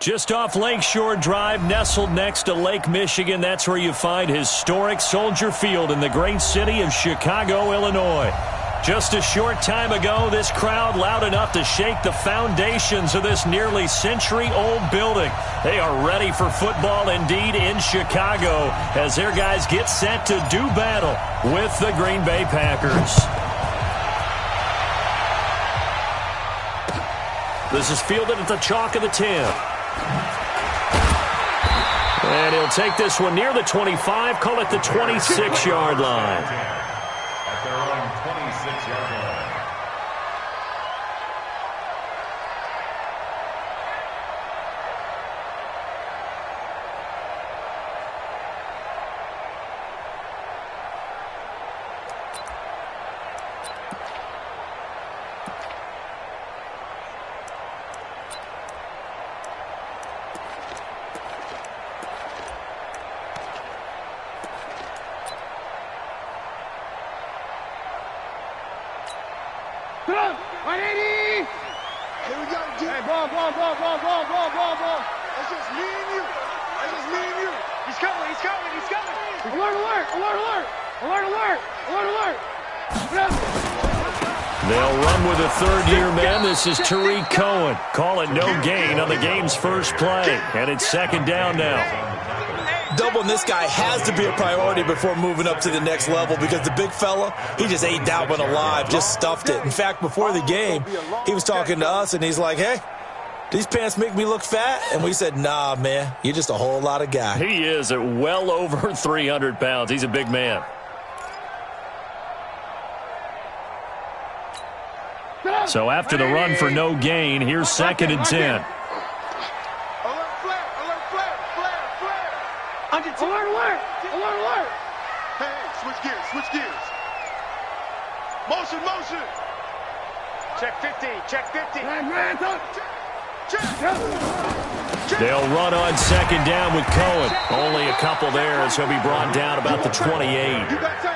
Just off Lakeshore Drive, nestled next to Lake Michigan, that's where you find historic Soldier Field in the great city of Chicago, Illinois. Just a short time ago, this crowd loud enough to shake the foundations of this nearly century-old building. They are ready for football indeed in Chicago as their guys get set to do battle with the Green Bay Packers. This is fielded at the chalk of the 10. And he'll take this one near the 25, call it the 26-yard line. At their own 26-yard line. Come on, 180! Hey, we got to get... Hey, ball. That's just me and you. He's coming. Alert. They'll run with a third-year man. This is Tariq Cohen. Call it no gain on the game's first play. And it's second down now. Doubling this guy has to be a priority before moving up to the next level because the big fella, he just ate that one alive, just stuffed it. In fact, before the game, he was talking to us, and he's like, hey, these pants make me look fat? And we said, nah, man, you're just a whole lot of guy. He is at well over 300 pounds. He's a big man. So after the run for no gain, here's second and 10. Alert! Hey, switch gears. Motion. Check 50. They'll run on second down with Cohen. Only a couple there as he'll be brought down about the 28. You got tape.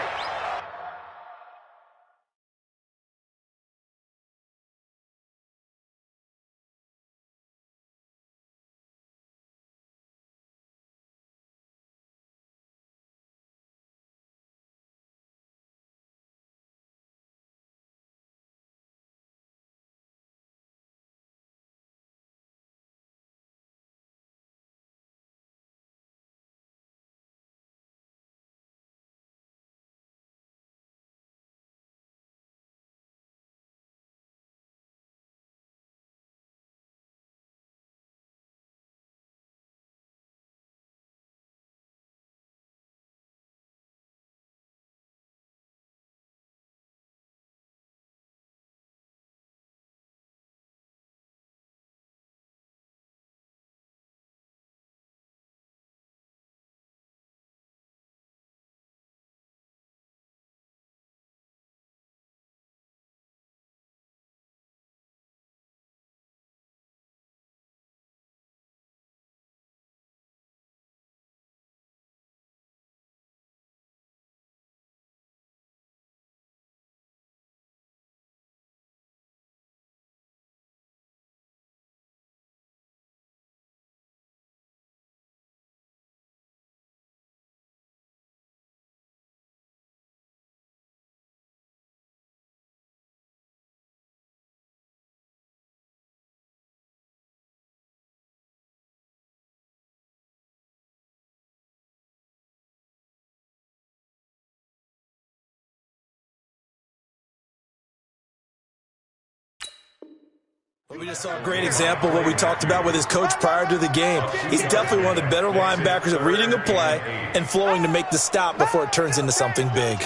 We just saw a great example of what we talked about with his coach prior to the game. He's definitely one of the better linebackers at reading a play and flowing to make the stop before it turns into something big.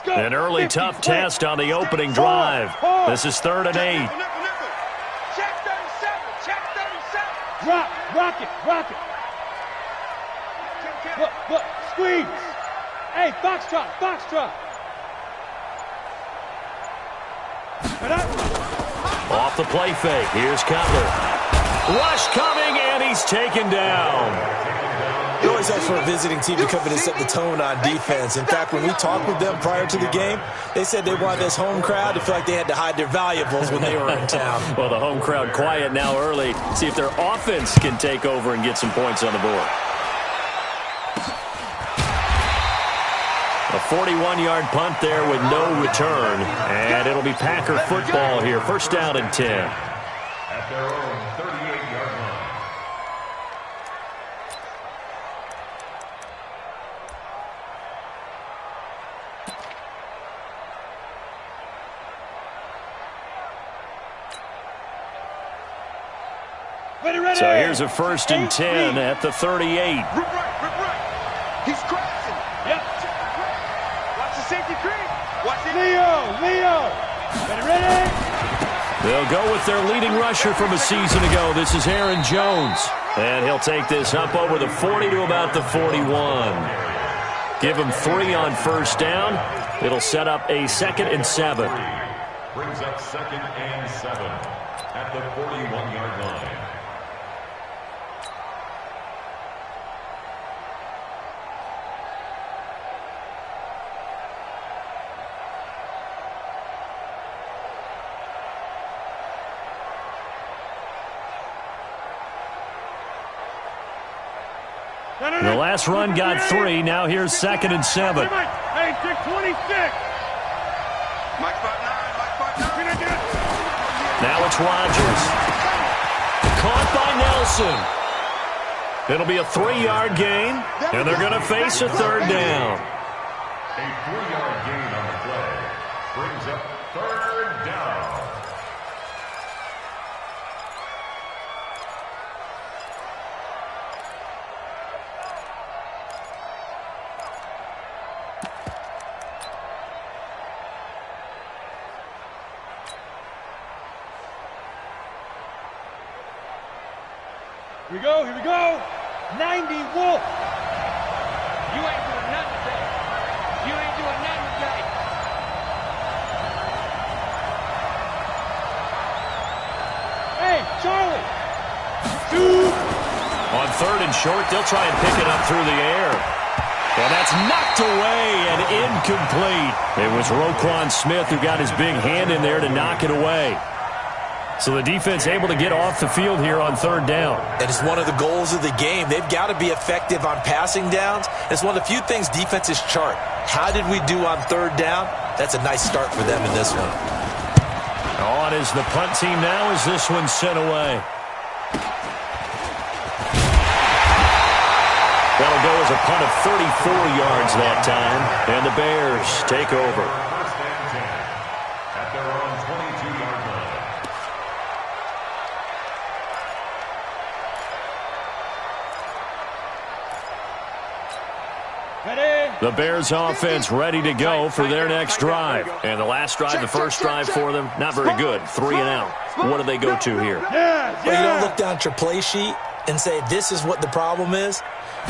An early tough test on the opening drive. This is 3rd and 8. Check 37. Rock it. Look, squeeze. Hey, Foxtrot. Off the play fake. Here's Cutler. Rush coming, and he's taken down. It always helps for a visiting team to come in and set the tone on defense. In fact, when we talked with them prior to the game, they said they wanted this home crowd to feel like they had to hide their valuables when they were in town. Well, the home crowd quiet now early. See if their offense can take over and get some points on the board. A 41-yard punt there with no return. And it'll be Packer football here. First down and 10. At their own 38-yard line. So here's a first and 10 at the 38. Rip right. He's crashing. Yep. Watch the safety creep. Watch it. Leo. Ready. They'll go with their leading rusher from a season ago. This is Aaron Jones. And he'll take this up over the 40 to about the 41. Give him 3 on first down. It'll set up a 2nd and 7. Brings up 2nd and 7 at the 41-yard line. The last run got 3. Now here's 2nd and 7. Hey, 626. Mike spot 9. Now it's Rodgers. Caught by Nelson. It'll be a 3-yard gain, and they're going to face a 3rd down. A 3-yard gain on the play brings up 3rd down. Here we go. 90 Wolf. You ain't doing nothing today. You ain't doing nothing today. Hey, Charlie. Shoot. On 3rd and short, they'll try and pick it up through the air. And that's knocked away and incomplete. It was Roquan Smith who got his big hand in there to knock it away. So the defense able to get off the field here on 3rd down. And it's one of the goals of the game. They've got to be effective on passing downs. It's one of the few things defenses chart. How did we do on 3rd down? That's a nice start for them in this one. On is the punt team now as this one's sent away. That'll go as a punt of 34 yards that time. And the Bears take over. First and 10 at their own 22-yard line. Ready. The Bears offense ready to go for their next drive. And the last drive, the first drive for them, not very good. 3 and out. What do they go to here? Yeah. Well, you don't look down at your play sheet and say, this is what the problem is.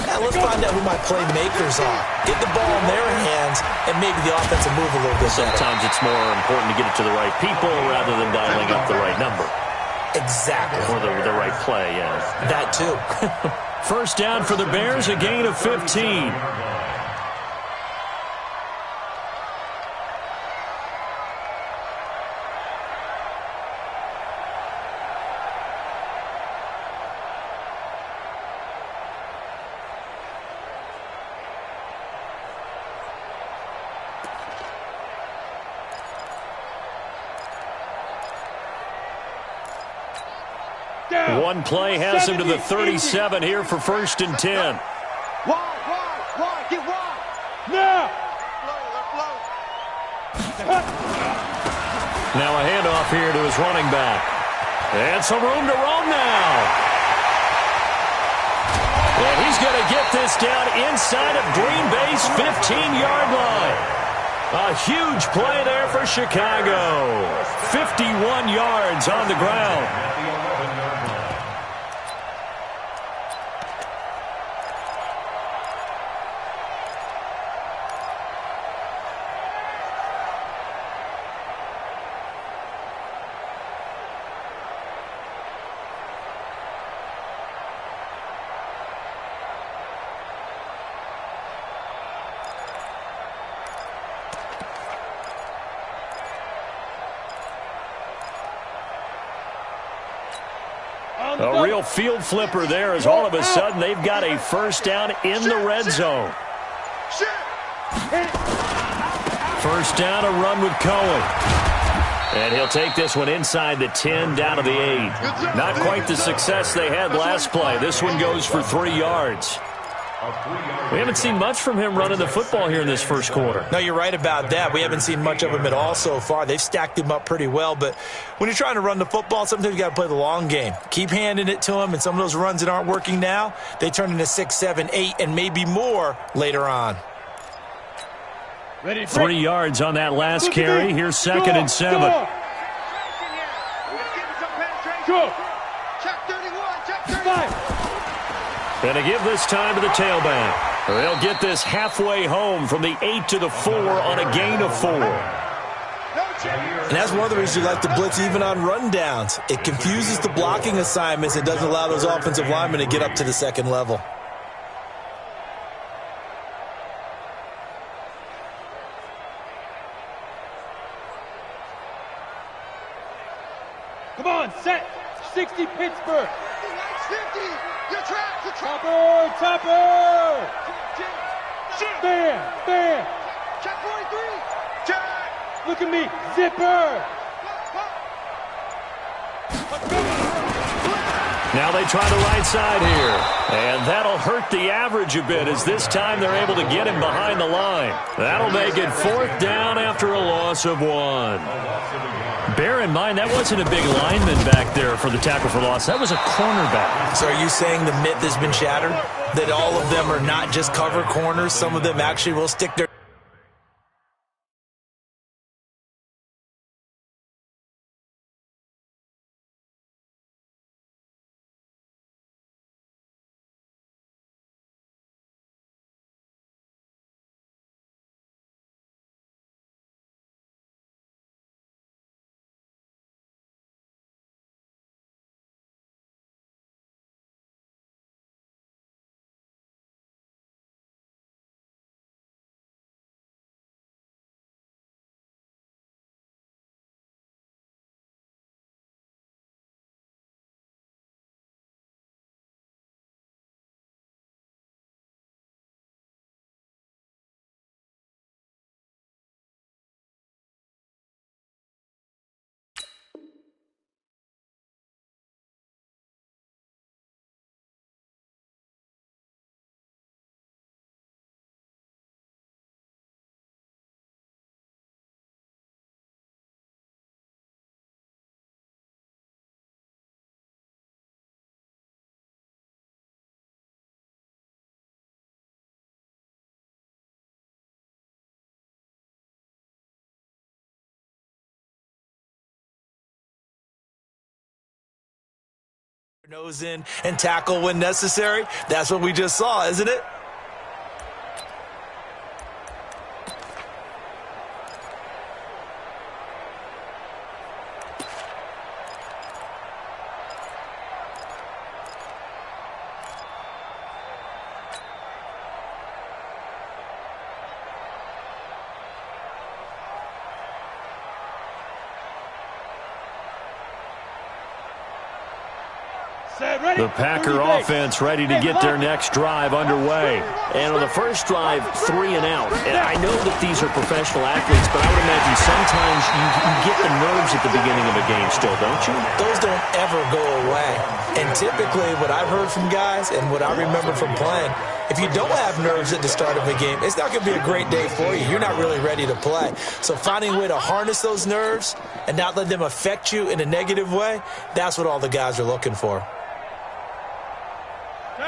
Now let's find out who my playmakers are. Get the ball in their hands, and maybe the offense will move a little bit better. Sometimes it's more important to get it to the right people rather than dialing up the right number. Exactly. Or the right play, yeah. That too. First down for the Bears, a gain of 15. One play has him to the 37 here for 1st and 10. Wide, get wide. Now. Now a handoff here to his running back. And some room to roam now. And he's going to get this down inside of Green Bay's 15-yard line. A huge play there for Chicago. 51 yards on the ground. A real field flipper there as all of a sudden they've got a first down in the red zone. First down, a run with Cohen. And he'll take this one inside the 10, down to the 8. Not quite the success they had last play. This one goes for 3 yards. We haven't seen much from him running the football here in this first quarter. No, you're right about that. We haven't seen much of him at all so far. They've stacked him up pretty well, but when you're trying to run the football, sometimes you got to play the long game. Keep handing it to him, and some of those runs that aren't working now, they turn into 6, 7, 8, and maybe more later on. 3 yards on that last carry. Here's 2nd and 7. Go. Check 31, check 35. And to give this time to the tailback. They'll get this halfway home from the 8 to the 4 on a gain of 4. And that's one of the reasons you like to blitz even on rundowns. It confuses the blocking assignments and doesn't allow those offensive linemen to get up to the second level. Come on, set. 60 Pittsburgh. 50. Your trap, your trap. Topper. Bam, bam. Check 43. Check. Look at me. Zipper. Now they try the right side here. And that'll hurt the average a bit as this time they're able to get him behind the line. That'll make it 4th down after a loss of 1. Bear in mind, that wasn't a big lineman back there for the tackle for loss. That was a cornerback. So are you saying the myth has been shattered? That all of them are not just cover corners? Some of them actually will stick their... nose in and tackle when necessary. That's what we just saw, isn't it? The Packer offense ready to get their next drive underway. And on the first drive, 3 and out. And I know that these are professional athletes, but I would imagine sometimes you get the nerves at the beginning of a game still, don't you? Those don't ever go away. And typically what I've heard from guys and what I remember from playing, if you don't have nerves at the start of a game, it's not going to be a great day for you. You're not really ready to play. So finding a way to harness those nerves and not let them affect you in a negative way, that's what all the guys are looking for.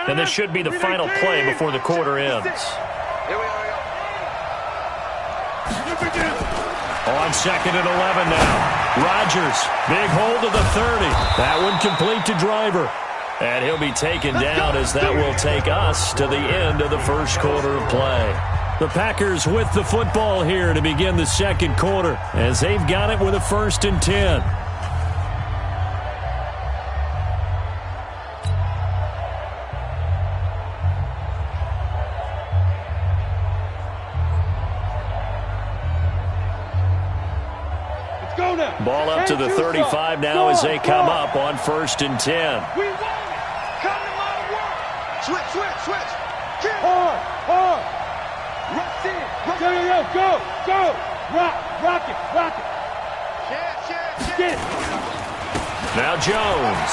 And this should be the final play before the quarter ends. Here we are. On 2nd and 11 now. Rodgers, big hold of the 30. That one complete to Driver. And he'll be taken down as that will take us to the end of the first quarter of play. The Packers with the football here to begin the second quarter as they've got it with a 1st and 10. Go, Ball up to the 35 now as they come up on 1st and 10. We won it. Come to my work. Switch. Kill. Hard. Rush in. Go. Rock it. Shit. Get it. Now Jones.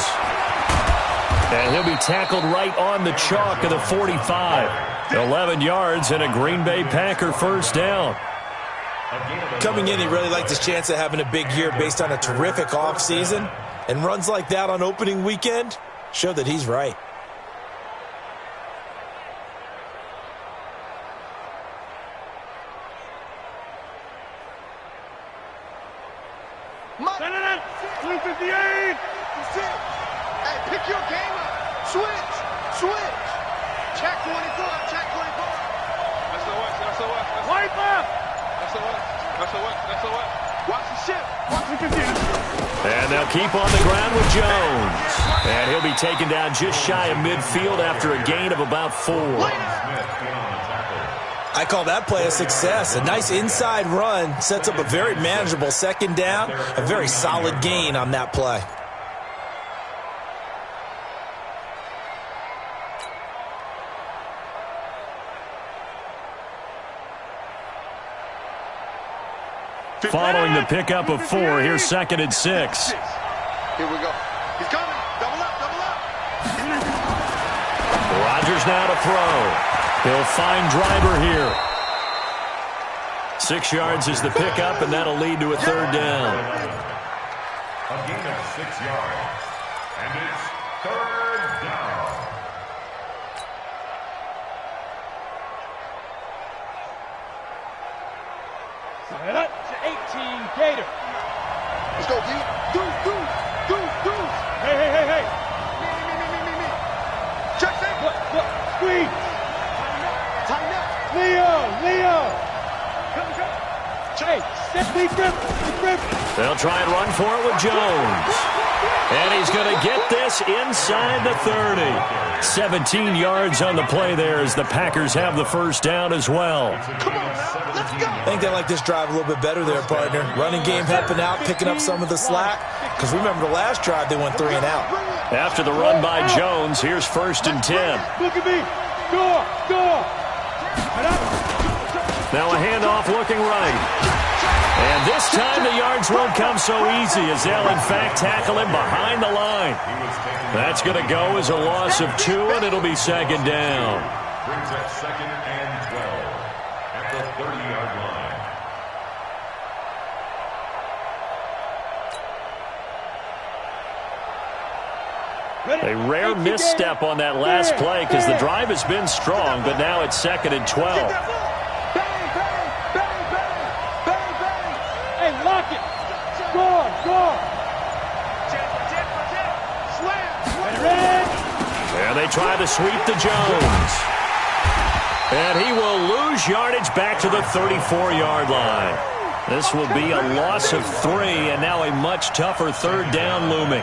And he'll be tackled right on the chalk of the 45. 11 yards and a Green Bay Packer first down. Coming in, he really liked his chance of having a big year based on a terrific offseason. And runs like that on opening weekend show that he's right. Hey, pick your game up. Switch. Check 24. That's the what? Wipe up. That's the what? Watch the ship. And they'll keep on the ground with Jones. And he'll be taken down just shy of midfield after a gain of about 4. I call that play a success. A nice inside run sets up a very manageable second down. A very solid gain on that play. Following the pickup of 4, here's 2nd and 6. Here we go. He's coming. Double up. Rodgers now to throw. He'll find Driver here. 6 yards is the pickup, and that'll lead to a 3rd down. A gain of 6 yards. And it's 3rd down. Set up to 18, Gator. Let's go, D. Deuce. Hey. Me. Check that. Look. Squeeze. Tighten up. Leo. Hey, set me grip. They'll try and run for it with Jones. And he's going to get this inside the 30. 17 yards on the play there as the Packers have the first down as well. Come on now. Let's go. I think they like this drive a little bit better there, partner. Running game helping out, picking up some of the slack. Because remember the last drive, they went 3 and out. After the run by Jones, here's 1st and 10. Look at me. Door. Now a handoff looking right. And this time the yards won't come so easy as they'll in fact tackle him behind the line. That's going to go as a loss of 2, and it'll be 2nd down. Brings up 2nd and 12 at the 30-yard line. A rare misstep on that last play because the drive has been strong, but now it's 2nd and 12. Hey, lock it. Score. And they try to sweep to Jones. And he will lose yardage back to the 34-yard line. This will be a loss of 3, and now a much tougher 3rd down looming.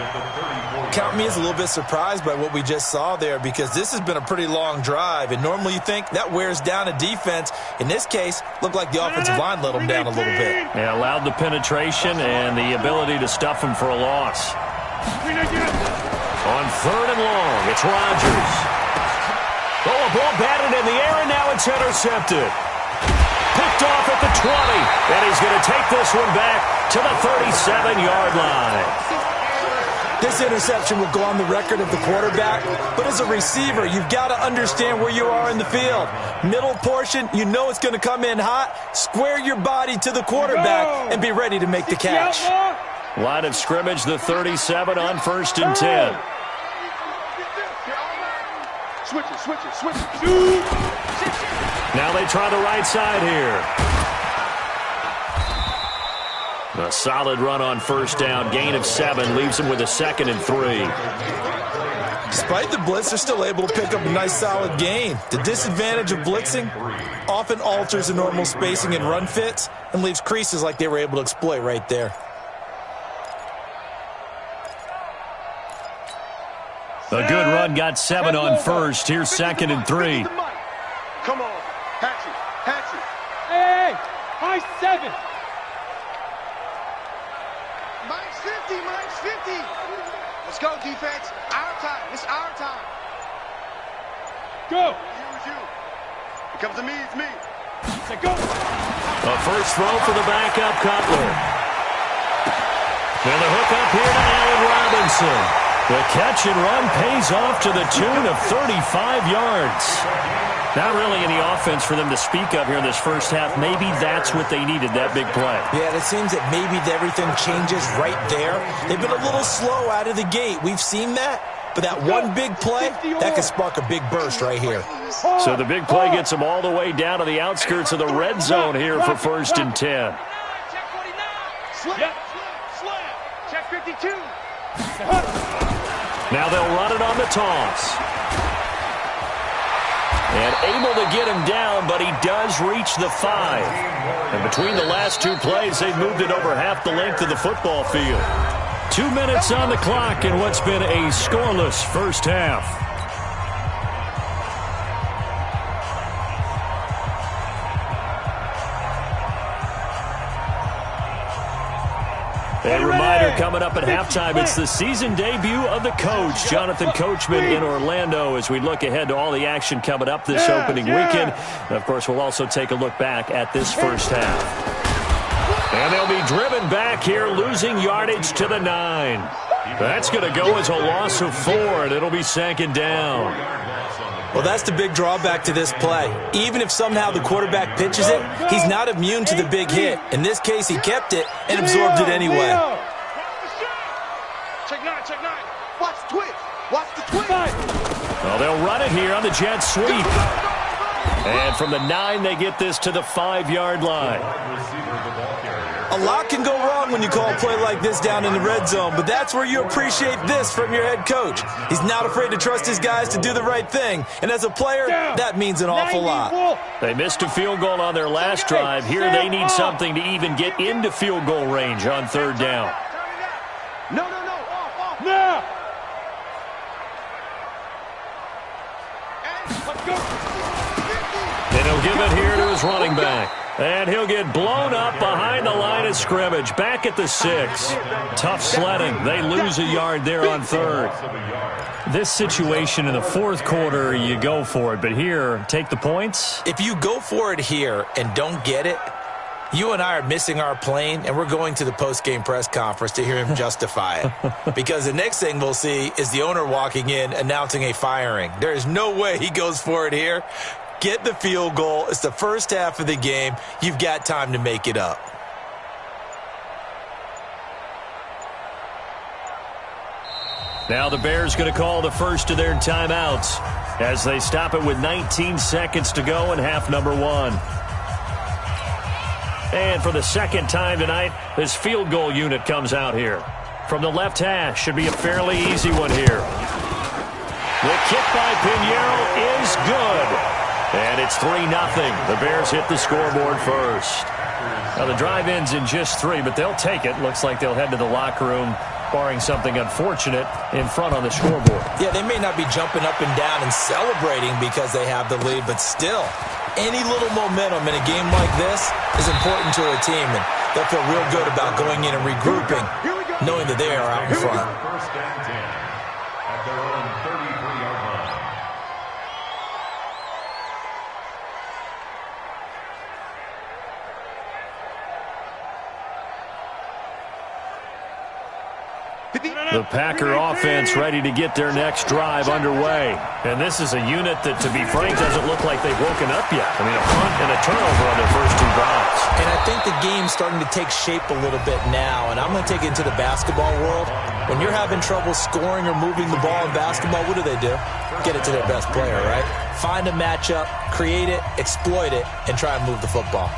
Count me as a little bit surprised by what we just saw there because this has been a pretty long drive, and normally you think that wears down a defense. In this case, looked like the offensive line let them down a little bit. Yeah, allowed the penetration and the ability to stuff him for a loss. On 3rd and long, it's Rodgers. Oh, a ball batted in the air, and now it's intercepted. Picked off at the 20, and he's going to take this one back to the 37-yard line. This interception will go on the record of the quarterback, but as a receiver, you've got to understand where you are in the field. Middle portion, you know it's going to come in hot. Square your body to the quarterback and be ready to make the catch. Line of scrimmage, the 37 on 1st and 10. Switch it. Now they try the right side here. A solid run on 1st down. Gain of 7 leaves him with a 2nd and 3. Despite the blitz, they're still able to pick up a nice solid gain. The disadvantage of blitzing often alters the normal spacing and run fits and leaves creases like they were able to exploit right there. A good run, got 7 on 1st. Here's 2nd and 3. Come on. Hatch it. Hey, high 7. 50, Mike, 50. Let's go, defense. Our time. It's our time. Go. You. It comes to me. It's me. Say go. A first throw for the backup, Cutler. And the hook up here to Allen Robinson. The catch and run pays off to the tune of 35 yards. Not really any offense for them to speak of here in this first half. Maybe that's what they needed, that big play. Yeah, it seems that maybe everything changes right there. They've been a little slow out of the gate. We've seen that. But that one big play, that could spark a big burst right here. So the big play gets them all the way down to the outskirts of the red zone here for 1st and 10. Check 49. Slam. Check 52. Now they'll run it on the toss. And able to get him down, but he does reach the 5. And between the last two plays, they've moved it over half the length of the football field. 2 minutes on the clock in what's been a scoreless first half. A reminder coming up at halftime, it's the season debut of the coach, Jonathan Coachman in Orlando, as we look ahead to all the action coming up this opening weekend. And of course, we'll also take a look back at this first half. And they'll be driven back here, losing yardage to the 9. That's going to go as a loss of 4, and it'll be 2nd down. Well, that's the big drawback to this play. Even if somehow the quarterback pitches it, he's not immune to the big hit. In this case, he kept it and absorbed it anyway. Check 9. Watch the twitch. Watch the twitch. Well, they'll run it here on the jet sweep. And from the 9, they get this to the 5-yard line. A lot can go wrong when you call a play like this down in the red zone, but that's where you appreciate this from your head coach. He's not afraid to trust his guys to do the right thing, and as a player, that means an awful lot. They missed a field goal on their last drive. Here they need something to even get into field goal range on 3rd down. No. Off. Now. Let's go. And he'll give it here to his running back. And he'll get blown up behind the line of scrimmage. Back at the 6. Tough sledding. They lose a yard there on 3rd. This situation in the 4th quarter, you go for it. But here, take the points. If you go for it here and don't get it, you and I are missing our plane, and we're going to the post-game press conference to hear him justify it. Because the next thing we'll see is the owner walking in announcing a firing. There is no way he goes for it here. Get the field goal. It's the first half of the game. You've got time to make it up. Now the Bears going to call the first of their timeouts as they stop it with 19 seconds to go in half number 1. And for the 2nd time tonight, this field goal unit comes out here. From the left hash, should be a fairly easy one here. The kick by Pinheiro is good. And it's 3-0. The Bears hit the scoreboard first. Now the drive ends in just 3, but they'll take it. Looks like they'll head to the locker room, barring something unfortunate, in front on the scoreboard. Yeah, they may not be jumping up and down and celebrating because they have the lead, but still, any little momentum in a game like this is important to a team, and they'll feel real good about going in and regrouping, knowing that they are out in front. 1st and 10 at their own 33-yard line. The Packer offense ready to get their next drive underway. And this is a unit that, to be frank, doesn't look like they've woken up yet. I mean, a punt and a turnover on their first 2 drives. And I think the game's starting to take shape a little bit now, and I'm going to take it into the basketball world. When you're having trouble scoring or moving the ball in basketball, what do? Get it to their best player, right? Find a matchup, create it, exploit it, and try and move the football.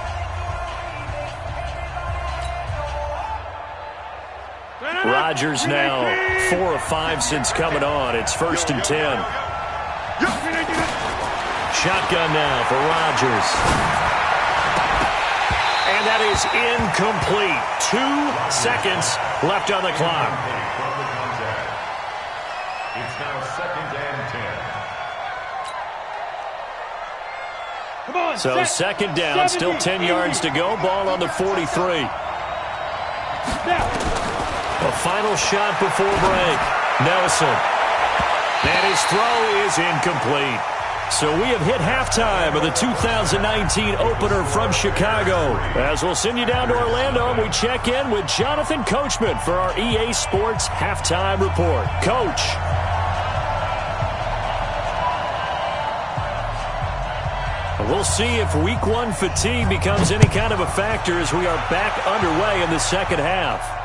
Rodgers now 4 of 5 since coming on. It's 1st and 10. Shotgun now for Rodgers. And that is incomplete. 2 seconds left on the clock. It's now 2nd and 10. Come on. So 2nd down, still 10 yards to go. Ball on the 43. Now. A final shot before break. Nelson. And his throw is incomplete. So we have hit halftime of the 2019 opener from Chicago. As we'll send you down to Orlando, we check in with Jonathan Coachman for our EA Sports Halftime Report. Coach. We'll see if week one fatigue becomes any kind of a factor as we are back underway in the second half.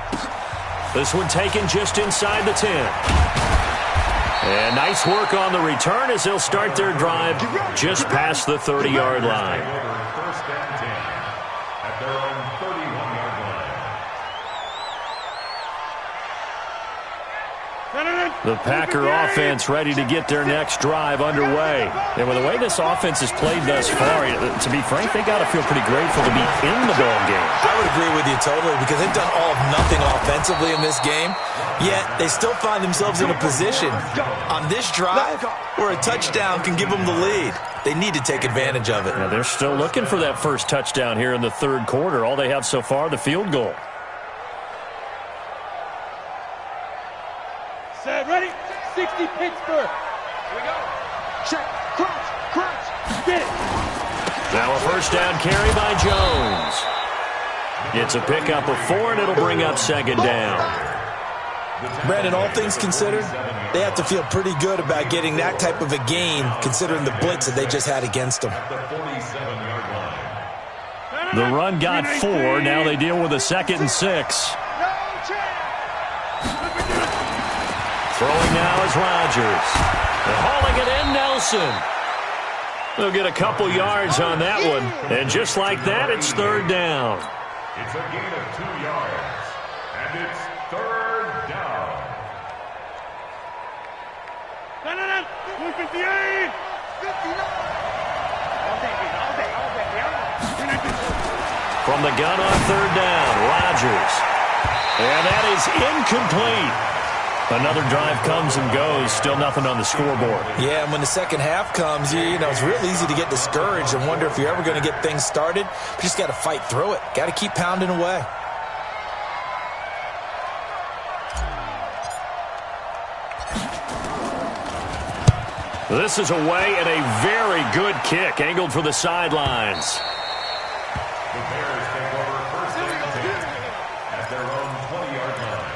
This one taken just inside the 10. And nice work on the return as they'll start their drive just past the 30-yard line. First and 10 at their own 31-yard line. The Packer offense ready to get their next drive underway. And with the way this offense has played thus far, to be frank, they got to feel pretty grateful to be in the ball game. I would agree with you totally because they've done all of nothing offensively in this game, yet they still find themselves in a position on this drive where a touchdown can give them the lead. They need to take advantage of it. Now they're still looking for that first touchdown here in the third quarter. All they have so far, the field goal. Set, ready? 60 Pittsburgh. Here we go. Check. Crunch. Crunch. Get it. Now a first down carry by Jones. It's a pickup of 4, and it'll bring up second down. Brandon, all things considered, they have to feel pretty good about getting that type of a gain considering the blitz that they just had against them. The run got 4. Now they deal with a 2nd and 6. Throwing now is Rodgers. And hauling it in, Nelson. They'll get a couple yards on that one. And just like that, it's third down. It's a gain of 2 yards. And it's third down. 158. From the gun on third down, Rodgers. And that is incomplete. Another drive comes and goes, still nothing on the scoreboard. Yeah, and when the second half comes, you know, it's real easy to get discouraged and wonder if you're ever going to get things started. But you just got to fight through it. Got to keep pounding away. This is away and a very good kick, angled for the sidelines. The Bears take over first and 10 at their own 20-yard line.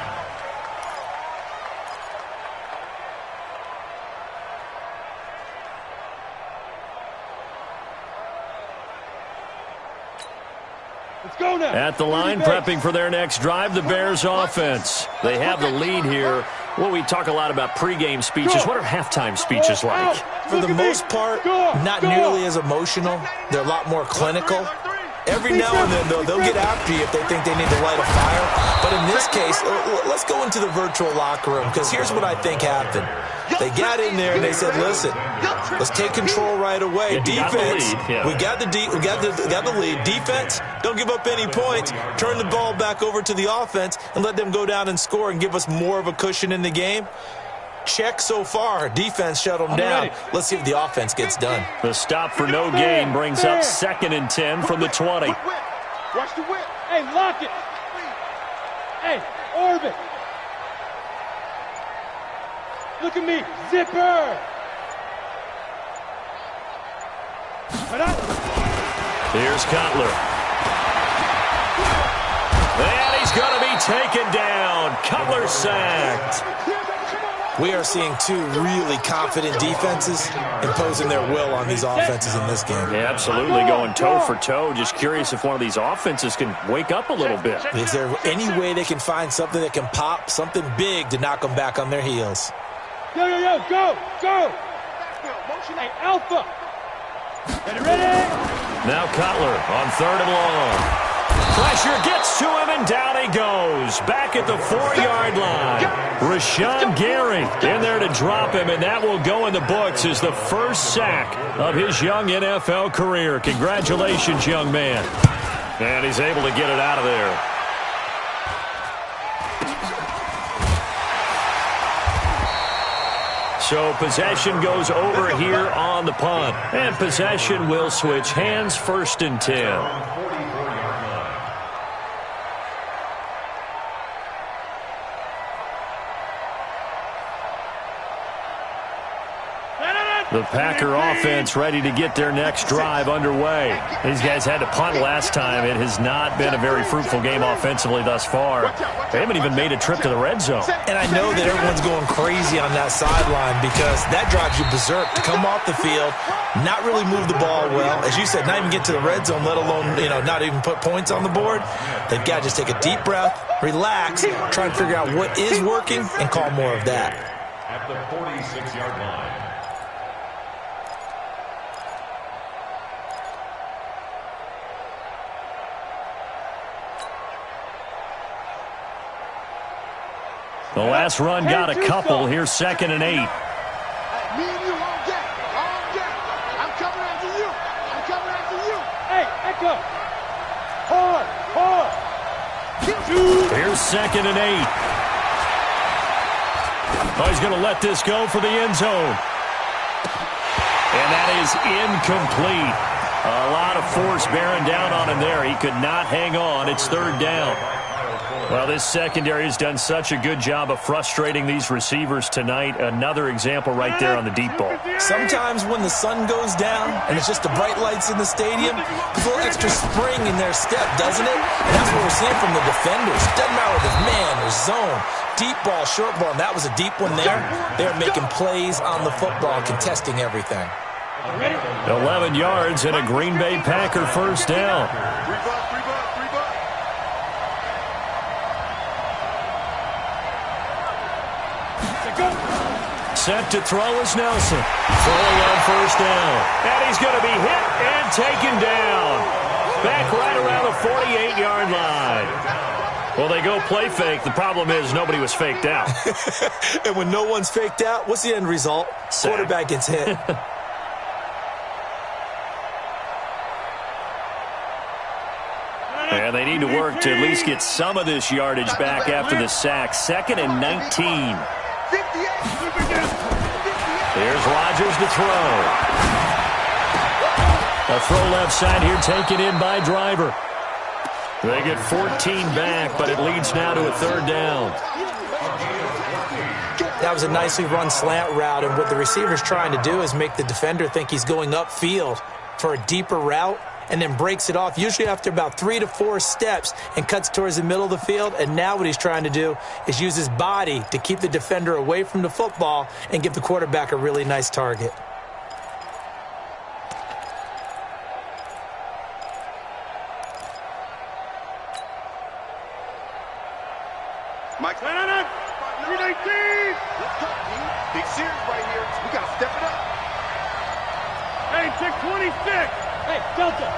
Let's go now. At the line, prepping for their next drive, the Bears offense. They have the lead here. Well, we talk a lot about pregame speeches. What are halftime speeches like? For the most part, not nearly as emotional. They're a lot more clinical. Every now and then, though, they'll get after you if they think they need to light a fire. But in this case, let's go into the virtual locker room, because here's what I think happened. They got in there and they said, listen, let's take control right away. Defense, we got the lead. Defense, don't give up any points. Turn the ball back over to the offense and let them go down and score and give us more of a cushion in the game. Check so far. Defense shut them down. Let's see if the offense gets done. The stop for no gain brings up 2nd and 10 from the 20. Watch the whip. Hey, lock it. Hey, orbit. Look at me. Zipper. Here's Cutler. And he's going to be taken down. Cutler sacked. We are seeing two really confident defenses imposing their will on these offenses in this game. Yeah, absolutely, going toe for toe. Just curious if one of these offenses can wake up a little bit. Is there any way they can find something that can pop, something big to knock them back on their heels? Yo, go, go. Hey, Alpha. Ready? Now Cutler on 3rd and long. Pressure gets to him, and down he goes. Back at the 4-yard line. Rashawn Gary in there to drop him, and that will go in the books as the first sack of his young NFL career. Congratulations, young man. And he's able to get it out of there. So possession goes over here on the punt. And possession will switch hands, 1st and 10. The Packer offense ready to get their next drive underway. These guys had to punt last time. It has not been a very fruitful game offensively thus far. They haven't even made a trip to the red zone. And I know that everyone's going crazy on that sideline because that drives you berserk to come off the field, not really move the ball well. As you said, not even get to the red zone, let alone, not even put points on the board. They've got to just take a deep breath, relax, try and figure out what is working, and call more of that. At the 46-yard line. The last run got a couple. Here's 2nd and 8. Me and you on deck. On deck. I'm coming after you. I'm coming after you. Hey, Echo. Hard. Here's 2nd and 8. Oh, he's going to let this go for the end zone. And that is incomplete. A lot of force bearing down on him there. He could not hang on. It's 3rd down. Well, this secondary has done such a good job of frustrating these receivers tonight. Another example right there on the deep ball. Sometimes when the sun goes down and it's just the bright lights in the stadium, there's a little extra spring in their step, doesn't it? And that's what we're seeing from the defenders. Doesn't matter if it's man or zone, deep ball, short ball, and that was a deep one there. They're making plays on the football, contesting everything. 11 yards and a Green Bay Packer first down. Set to throw is Nelson. Throwing on first down. And he's going to be hit and taken down. Back right around the 48-yard line. Well, they go play fake. The problem is nobody was faked out. And when no one's faked out, what's the end result? Sack. Quarterback gets hit. And they need to work to at least get some of this yardage back after the sack. 2nd and 19. Here's Rodgers to throw. A throw left side here taken in by Driver. They get 14 back, but it leads now to a 3rd down. That was a nicely run slant route, and what the receiver's trying to do is make the defender think he's going upfield for a deeper route, and then breaks it off, usually after about 3 to 4 steps, and cuts towards the middle of the field. And now what he's trying to do is use his body to keep the defender away from the football and give the quarterback a really nice target. Mike, 319. Big series right here. We got to step it up. Hey, 626. Hey, Delta.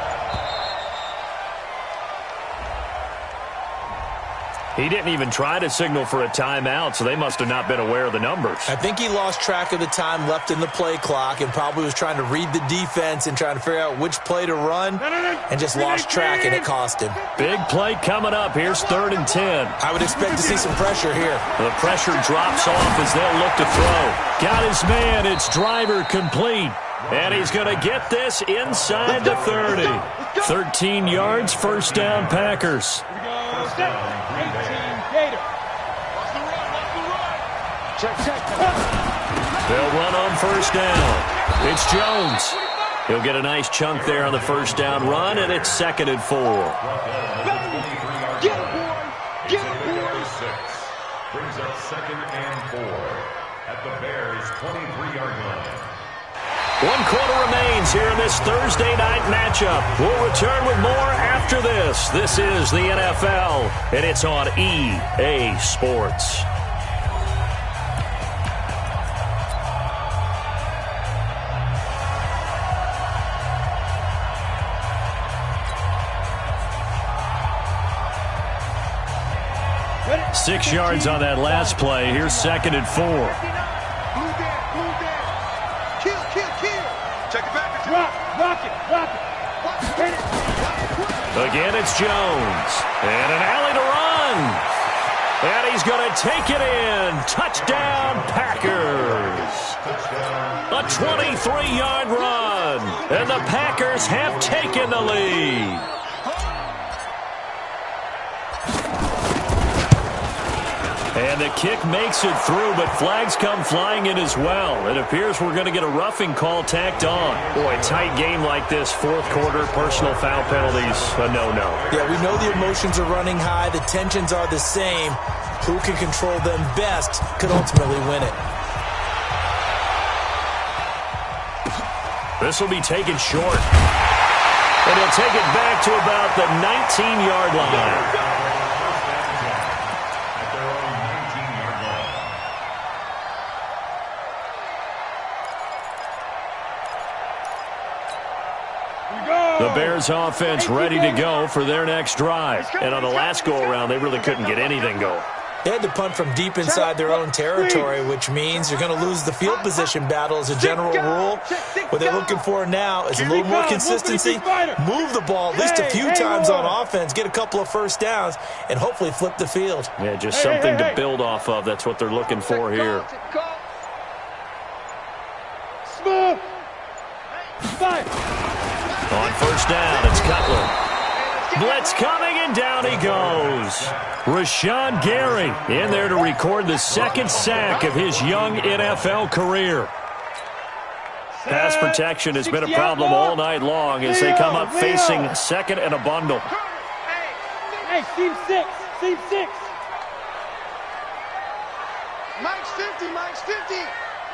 He didn't even try to signal for a timeout, so they must have not been aware of the numbers. I think he lost track of the time left in the play clock and probably was trying to read the defense and trying to figure out which play to run, and just lost track, and it cost him. Big play coming up. Here's 3rd and 10. I would expect to see some pressure here. The pressure drops off as they'll look to throw. Got his man. It's Driver complete. And he's going to get this inside the 30. 13 yards, first down, Packers. 18 Gator. Check. They'll run on first down. It's Jones. He'll get a nice chunk there on the first down run, and it's 2nd and 4. Get it, boy. Get it, boy. Brings up 2nd and 4 at the Bears' 23-yard line. 1 quarter remains here in this Thursday night matchup. We'll return with more after this. This is the NFL, and it's on EA Sports. Ready? 6 yards on that last play. Here's 2nd and 4. Blue down. Kill. Check it back. Rock it. Hit it. Again, it's Jones. And an alley to run. And he's going to take it in. Touchdown, Packers. A 23-yard run. And the Packers have taken the lead. And the kick makes it through, but flags come flying in as well. It appears we're going to get a roughing call tacked on. Boy, tight game like this, fourth quarter, personal foul penalties, a no-no. Yeah, we know the emotions are running high. The tensions are the same. Who can control them best could ultimately win it. This will be taken short. And he'll take it back to about the 19-yard line. The Bears offense ready to go for their next drive. And on the last go-around, they really couldn't get anything going. They had to punt from deep inside their own territory, which means you're going to lose the field position battle as a general rule. What they're looking for now is a little more consistency, move the ball at least a few times on offense, get a couple of first downs, and hopefully flip the field. Yeah, just something to build off of. That's what they're looking for here. Smooth. On first down, it's Cutler. Blitz coming, and down he goes. Rashawn Gary in there to record the second sack of his young NFL career. Pass protection has been a problem all night long as they come up facing second and a bundle. Hey, team six. Team six. Mike's 50, Mike's 50.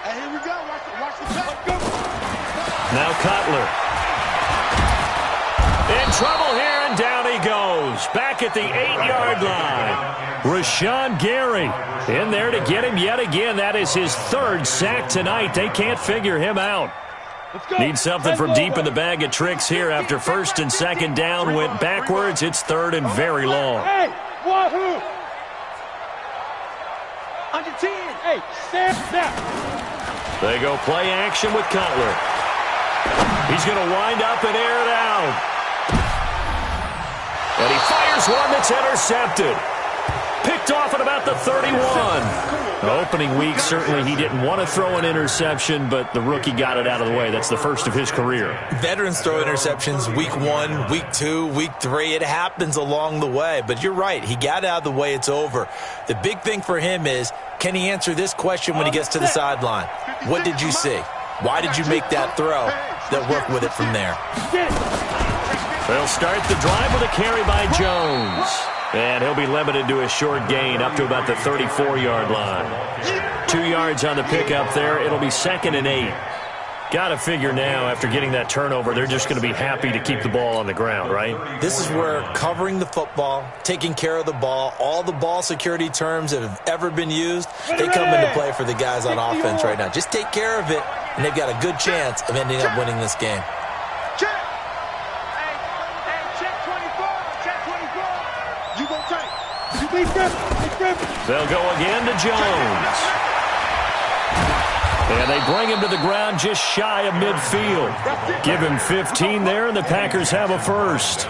And here we go. Watch the play. Now Cutler. In trouble here, and down he goes. Back at the 8-yard line. Rashawn Gary in there to get him yet again. That is his third sack tonight. They can't figure him out. Need something from deep in the bag of tricks here after first and second down went backwards. It's third and very long. Hey, wahoo! Under 10. Hey, snap. They go play action with Cutler. He's going to wind up and air it out. And he fires one that's intercepted. Picked off at about the 31. The opening week, certainly he didn't want to throw an interception, but the rookie got it out of the way. That's the first of his career. Veterans throw interceptions week 1, week 2, week 3. It happens along the way. But you're right. He got out of the way. It's over. The big thing for him is, can he answer this question when he gets to the sideline? What did you see? Why did you make that throw? They'll work with it from there. They'll start the drive with a carry by Jones. And he'll be limited to a short gain up to about the 34-yard line. 2 yards on the pickup there. It'll be 2nd and 8. Got to figure now, after getting that turnover, they're just going to be happy to keep the ball on the ground, right? This is where covering the football, taking care of the ball, all the ball security terms that have ever been used, they come into play for the guys on offense right now. Just take care of it, and they've got a good chance of ending up winning this game. They'll go again to Jones. And they bring him to the ground just shy of midfield. Give him 15 there, and the Packers have a first.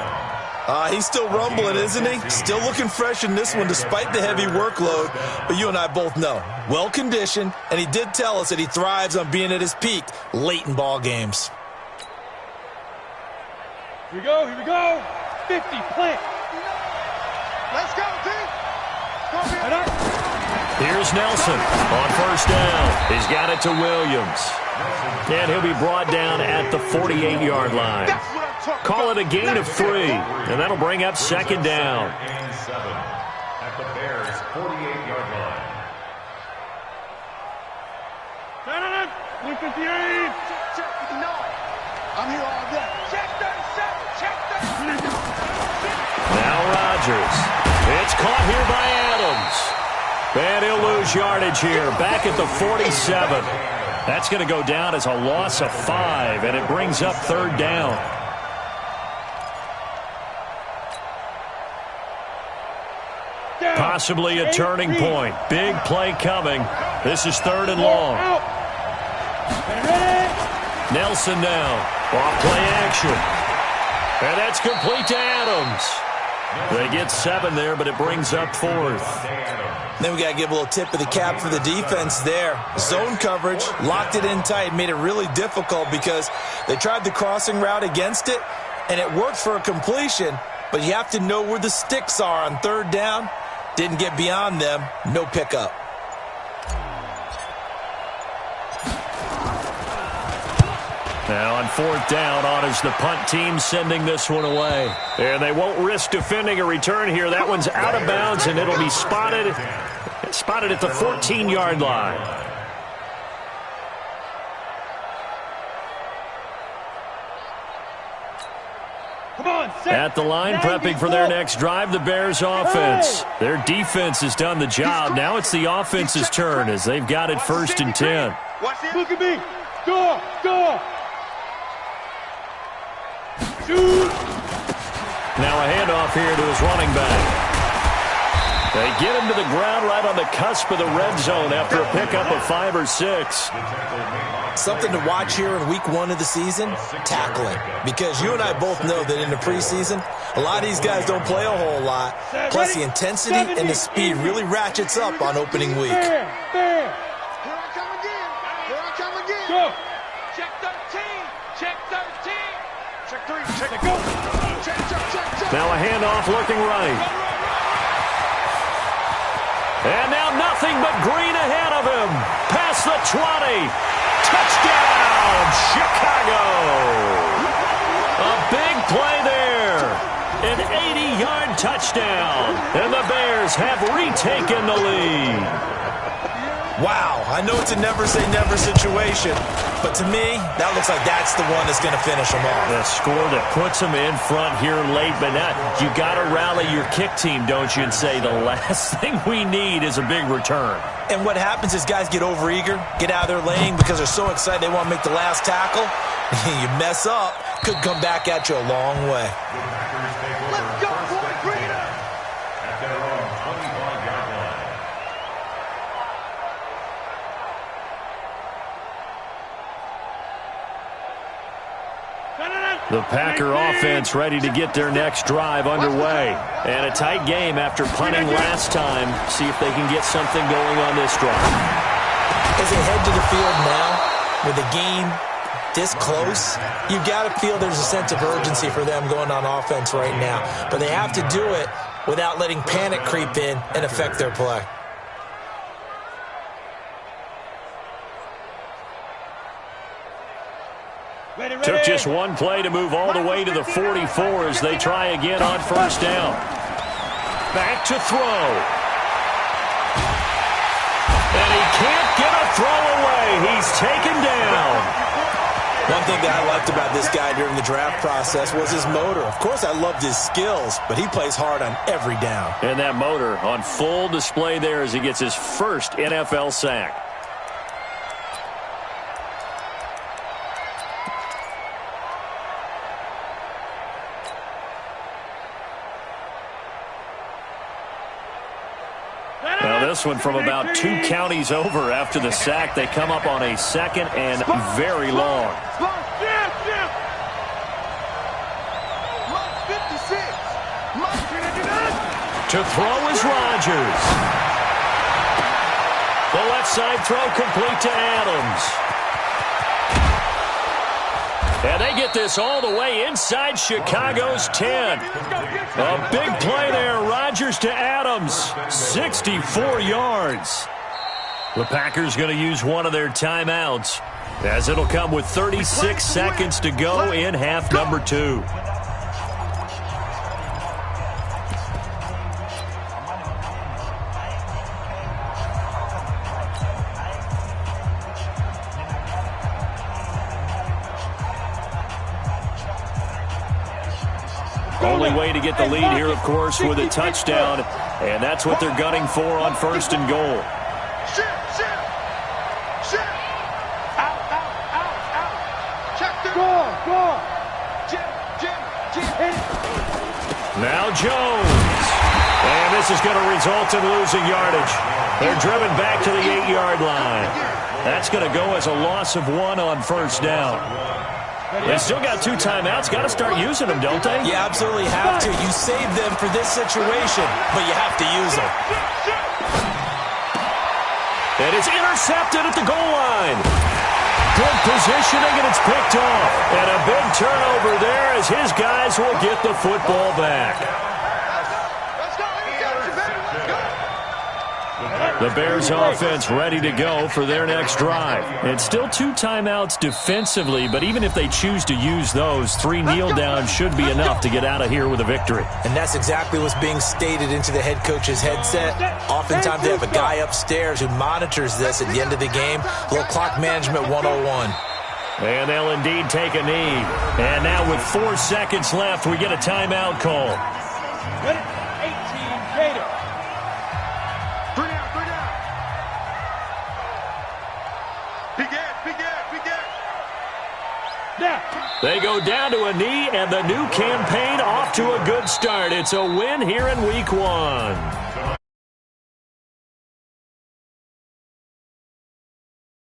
He's still rumbling, isn't he? Still looking fresh in this one despite the heavy workload. But you and I both know, well-conditioned, and he did tell us that he thrives on being at his peak late in ball games. Here we go. 50, plant. Let's go, team. Here's Nelson on first down. He's got it to Williams. And he'll be brought down at the 48-yard line. Call it a gain of 3, and that'll bring up 2nd down. At the Bears' 48-yard line. 158. I'm here all day. Check 37. Check 37. Now Rodgers. It's caught here by Adams. And he'll lose yardage here. Back at the 47. That's going to go down as a loss of 5, and it brings up 3rd down. Possibly a turning point. Big play coming. This is 3rd and long. Nelson now. Off play action. And that's complete to Adams. They get 7 there, but it brings up 4th. Then we got to give a little tip of the cap for the defense there. Zone coverage, locked it in tight, made it really difficult because they tried the crossing route against it, and it worked for a completion, but you have to know where the sticks are on 3rd down. Didn't get beyond them. No pickup. Now on 4th down, on is the punt team sending this one away. And they won't risk defending a return here. That one's out of bounds, and it'll be spotted at the 14-yard line. Come on, at the line, prepping for their next drive, the Bears offense. Their defense has done the job. Now it's the offense's turn as they've got it 1st and 10. Look at me. Go, go. Shoot. Now a handoff here to his running back. They get him to the ground right on the cusp of the red zone after a pickup of 5 or 6. Something to watch here in week 1 of the season, tackling. Because you and I both know that in the preseason, a lot of these guys don't play a whole lot. Plus the intensity and the speed really ratchets up on opening week. Here I come again. Go. Check 13. Check 13. Check 3. Check it. Go. Check. Now a handoff looking right. And now nothing but green ahead of him. Past the 20. Touchdown, Chicago. A big play there. An 80-yard touchdown. And the Bears have retaken the lead. Wow, I know it's a never-say-never situation, but to me, that looks like that's the one that's going to finish them off. The score that puts them in front here late, but now you got to rally your kick team, don't you, and say the last thing we need is a big return. And what happens is guys get overeager, get out of their lane because they're so excited they want to make the last tackle. You mess up, could come back at you a long way. Let's go, boy, bring it up. At their own 25-yard line. The Packer offense ready to get their next drive underway. And a tight game after punting last time. See if they can get something going on this drive. As they head to the field now, with the game this close, you got to feel there's a sense of urgency for them going on offense right now. But they have to do it without letting panic creep in and affect their play. Took just one play to move all the way to the 44 as they try again on 1st down. Back to throw. And he can't get a throw away. He's taken down. One thing that I liked about this guy during the draft process was his motor. Of course, I loved his skills, but he plays hard on every down. And that motor on full display there as he gets his first NFL sack. Now this one from about 2 counties over after the sack. They come up on a 2nd and very long. To throw is Rodgers. The left side throw complete to Adams. And they get this all the way inside Chicago's 10. A big play there. Rodgers to Adams. 64 yards. The Packers going to use one of their timeouts, as it'll come with 36 seconds to go in half number 2. Only way to get the lead here, of course, with a touchdown, and that's what they're gunning for on 1st and goal. Now Jones. And this is going to result in losing yardage. They're driven back to the 8-yard line. That's going to go as a loss of 1 on 1st down. They still got 2 timeouts. Got to start using them, don't they? You absolutely have to. You save them for this situation, but you have to use them. And it's intercepted at the goal line. Good positioning, and it's picked off. And a big turnover there as his guys will get the football back. Let's go. The Bears offense ready to go for their next drive. It's still 2 timeouts defensively, but even if they choose to use those, 3 kneel downs should be enough to get out of here with a victory. And that's exactly what's being stated into the head coach's headset. Oftentimes they have a guy upstairs who monitors this at the end of the game. A little clock management 101. And they'll indeed take a knee. And now with 4 seconds left, we get a timeout call. 18 Gator. They go down to a knee, and the new campaign off to a good start. It's a win here in Week 1.